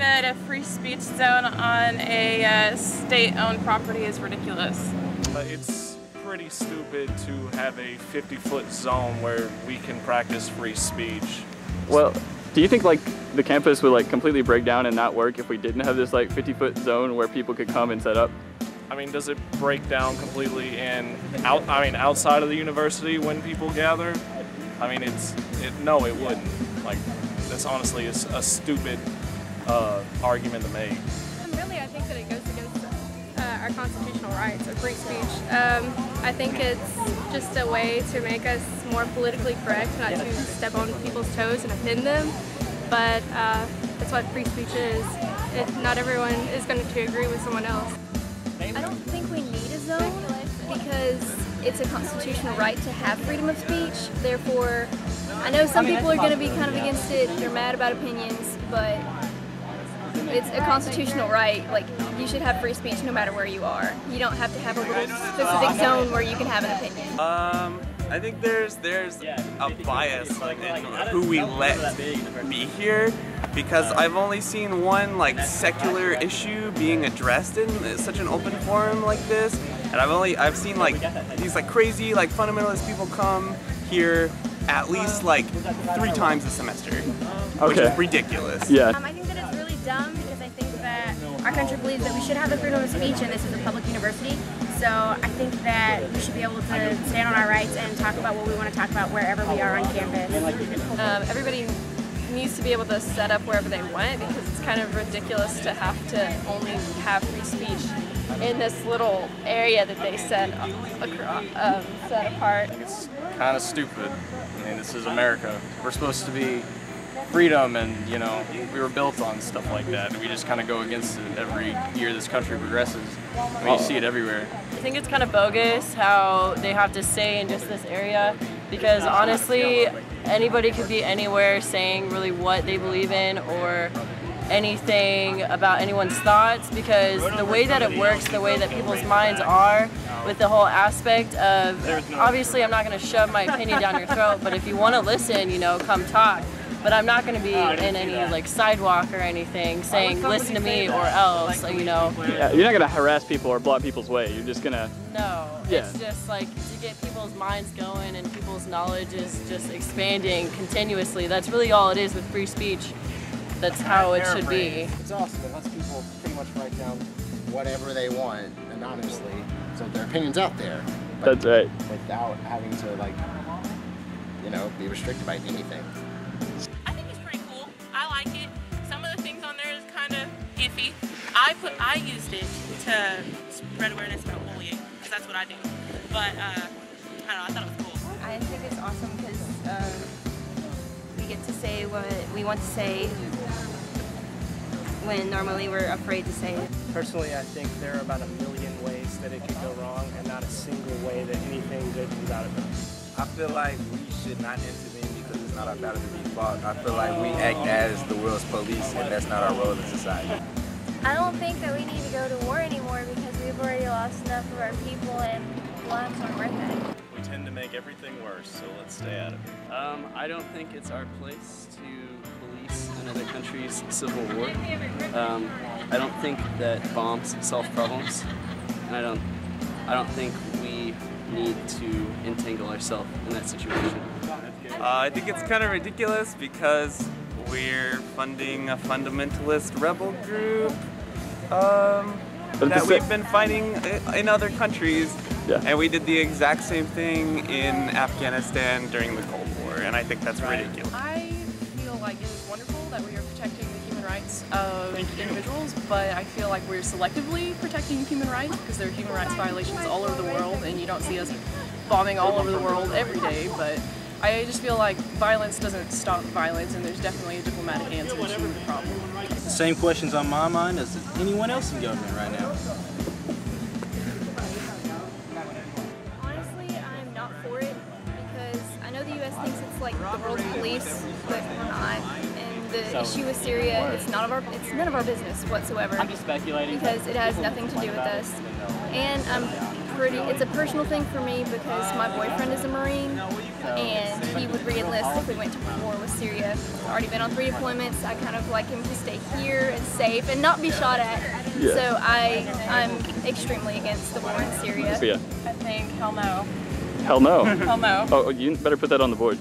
that a free speech zone on a state-owned property is ridiculous. It's pretty stupid to have a 50-foot zone where we can practice free speech. Well, do you think like the campus would like completely break down and not work if we didn't have this like 50-foot zone where people could come and set up? I mean, does it break down completely outside of the university when people gather? I mean, no, it wouldn't. Like, that's honestly a stupid argument to make. Really, I think that it goes against our constitutional rights of free speech. I think it's just a way to make us more politically correct, not to step on people's toes and offend them. But that's what free speech is. Not everyone is going to agree with someone else. I don't think we need a zone because it's a constitutional right to have freedom of speech. Therefore, I know some people are going to be kind of against it. They're mad about opinions, but it's a constitutional right. Like, you should have free speech no matter where you are. You don't have to have a little specific zone where you can have an opinion. I think there's a bias in who we let be here, because I've only seen one like secular issue being addressed in such an open forum like this, and I've seen like these like crazy like fundamentalist people come here at least like 3 times a semester, which is ridiculous. Yeah. I think that it's really dumb because I think that our country believes that we should have the freedom of speech, and this is a public university. So I think that we should be able to stand on our rights and talk about what we want to talk about wherever we are on campus. Everybody needs to be able to set up wherever they want, because it's kind of ridiculus to have to only have free speech in this little area that they set apart. I think it's kind of stupid. I mean, this is America. We're supposed to be freedom, and you know, we were built on stuff like that, and we just kind of go against it every year this country progresses. I mean, you see it everywhere. I think it's kind of bogus how they have to stay in just this area, because honestly, anybody could be anywhere saying really what they believe in or anything about anyone's thoughts, because the way that it works, the way that people's minds are with the whole aspect of, obviously I'm not going to shove my opinion down your throat, but if you want to listen, you know, come talk. But I'm not going to be in any like sidewalk or anything saying listen to me or else, you know. Yeah, you're not going to harass people or block people's way. You're just going to... No, it's just like to get people's minds going and people's knowledge is just expanding continuously. That's really all it is with free speech. That's how it should be. It's awesome. It lets people pretty much write down whatever they want anonymously, so their opinion's out there. That's right. Without having to, like, you know, be restricted by anything. I think it's pretty cool. I like it. Some of the things on there is kind of iffy. I used it to spread awareness about bullying, because that's what I do. But I don't know, I thought it was cool. I think it's awesome because we get to say what we want to say when normally we're afraid to say it. Personally, I think there are about 1 million ways that it could go wrong, and not a single way that anything good comes out of it. I feel like we should not intervene because it's not our battle to be fought. I feel like we act as the world's police, and that's not our role in society. I don't think that we need to go to war anymore because we've already lost enough of our people and lives aren't worth that. We tend to make everything worse, so let's stay out of it. I don't think it's our place to police another country's civil war. I don't think that bombs solve problems, and I don't think we need to entangle ourselves in that situation. I think it's kind of ridiculous because we're funding a fundamentalist rebel group that we've been fighting in other countries, and we did the exact same thing in Afghanistan during the Cold War, and I think that's ridiculous. I feel like it is wonderful that we are protecting the human rights of individuals, but I feel like we're selectively protecting human rights because there are human rights violations all over the world, and you don't see us bombing all over the world every day, but I just feel like violence doesn't stop violence, and there's definitely a diplomatic answer to the problem. The same questions on my mind as anyone else in government right now. Honestly, I'm not for it because I know the U.S. thinks it's like the world's police, but we're not. And the issue with Syria, it's none of our business whatsoever. I'm just speculating because it has nothing to do with us. And it's a personal thing for me because my boyfriend is a Marine, and he would re-enlist if we went to war with Syria. He's already been on 3 deployments. I kind of like him to stay here and safe and not be shot at. Yeah. So I'm extremely against the war in Syria. Sophia. I think hell no. Hell no. Hell no. Oh, you better put that on the board.